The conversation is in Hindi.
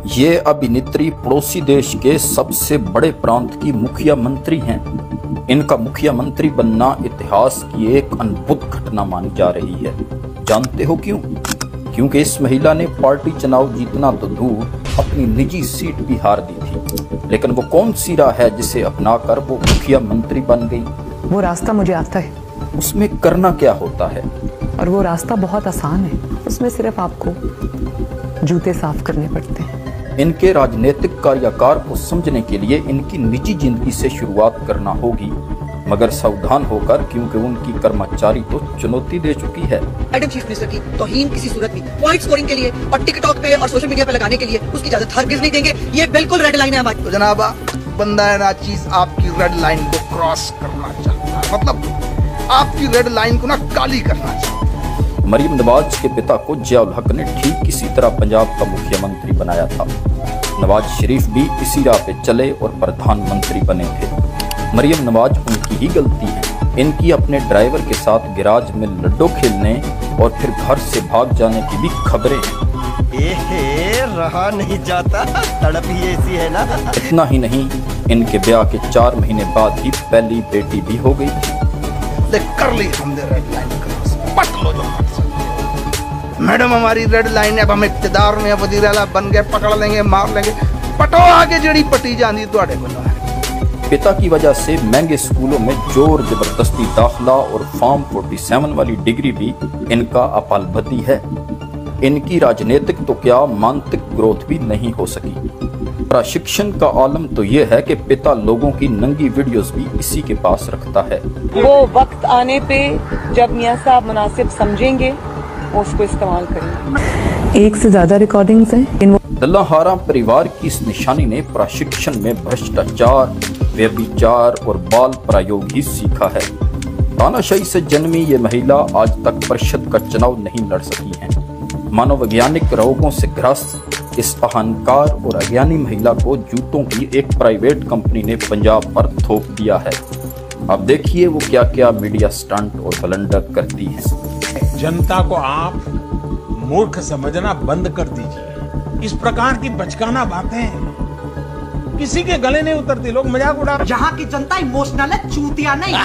ये अभिनेत्री पड़ोसी देश के सबसे बड़े प्रांत की मुखिया मंत्री हैं। इनका मुखिया मंत्री बनना इतिहास की एक अद्भुत घटना मानी जा रही है। जानते हो क्यों? क्योंकि इस महिला ने पार्टी चुनाव जीतना तो दूर, अपनी निजी सीट भी हार दी थी। लेकिन वो कौन सी राह है जिसे अपनाकर वो मुखिया मंत्री बन गई? वो रास्ता मुझे आता है। उसमें करना क्या होता है? और वो रास्ता बहुत आसान है। उसमें सिर्फ आपको जूते साफ करने पड़ते हैं। इनके राजनीतिक कार्यकाल को समझने के लिए इनकी निजी जिंदगी से शुरुआत करना होगी, मगर सावधान होकर, क्योंकि उनकी कर्मचारी तो चुनौती दे चुकी है। मैडम चीफ मिनिस्टर की तौहीन किसी सूरत में पॉइंट स्कोरिंग के लिए और टिकटॉक पे और सोशल मीडिया पे लगाने के लिए उसकी इजाजत हरगिज नहीं देंगे। ये बिल्कुल रेड लाइन है हमारी। तो जनाब, बंदा है ना चीज आपकी रेड लाइन को क्रॉस करना चाहता है, मतलब आपकी रेड लाइन को ना काली करना चाहता है। मरियम नवाज के पिता को जिया-उल हक ने ठीक इसी तरह पंजाब का मुख्यमंत्री बनाया था। नवाज शरीफ भी इसी राह पे चले और प्रधानमंत्री बने थे। मरियम नवाज उनकी ही गलती है। इनकी अपने ड्राइवर के साथ गैराज में लड्डू खेलने और फिर घर से भाग जाने की भी खबरें हैं। रहा नहीं जाता, तड़प ही ऐसी है ना। इतना ही नहीं, इनके ब्याह के 4 महीने बाद ही पहली बेटी भी हो गई थी। कर ली हमने रेड लाइन क्रॉस, पट लो जो मैडम हमारी रेड लाइन है। अब हम इक्तदार में वजीर आला बन गए, पकड़ लेंगे, मार लेंगे। पटो आगे जड़ी पटी जानी तो पिता की वजह से महंगे स्कूलों में जोर जबरदस्ती दाखिला और फॉर्म 47 वाली डिग्री भी इनका अपालबदी है। इनकी राजनीतिक तो क्या मानसिक ग्रोथ भी नहीं हो सकी। प्रशिक्षण का आलम तो ये है कि पिता लोगों की नंगी वीडियोस भी इसी के पास रखता है। वो वक्त आने पे जब मियां साहब मुनासिब समझेंगे वो उसको इस्तेमाल करेंगे। 1 से ज्यादा रिकॉर्डिंग्स हैं। दल्लाहारा परिवार की इस निशानी ने प्रशिक्षण में भ्रष्टाचार, व्यभिचार और बाल प्रयोग ही सीखा है। तानाशाही से जन्मी ये महिला आज तक परिषद का चुनाव नहीं लड़ सकी है। मनोवैज्ञानिक रोगों से ग्रस्त इस अहंकार और अज्ञानी महिला को जूतों की एक प्राइवेट कंपनी ने पंजाब पर थोप दिया है। अब देखिए वो क्या क्या मीडिया स्टंट और बलंडर करती है। जनता को आप मूर्ख समझना बंद कर दीजिए। इस प्रकार की बचकाना बातें किसी के गले नहीं उतरती। लोग मजाक उड़ा। जहाँ की जनता इमोशनल है, चूतिया नहीं।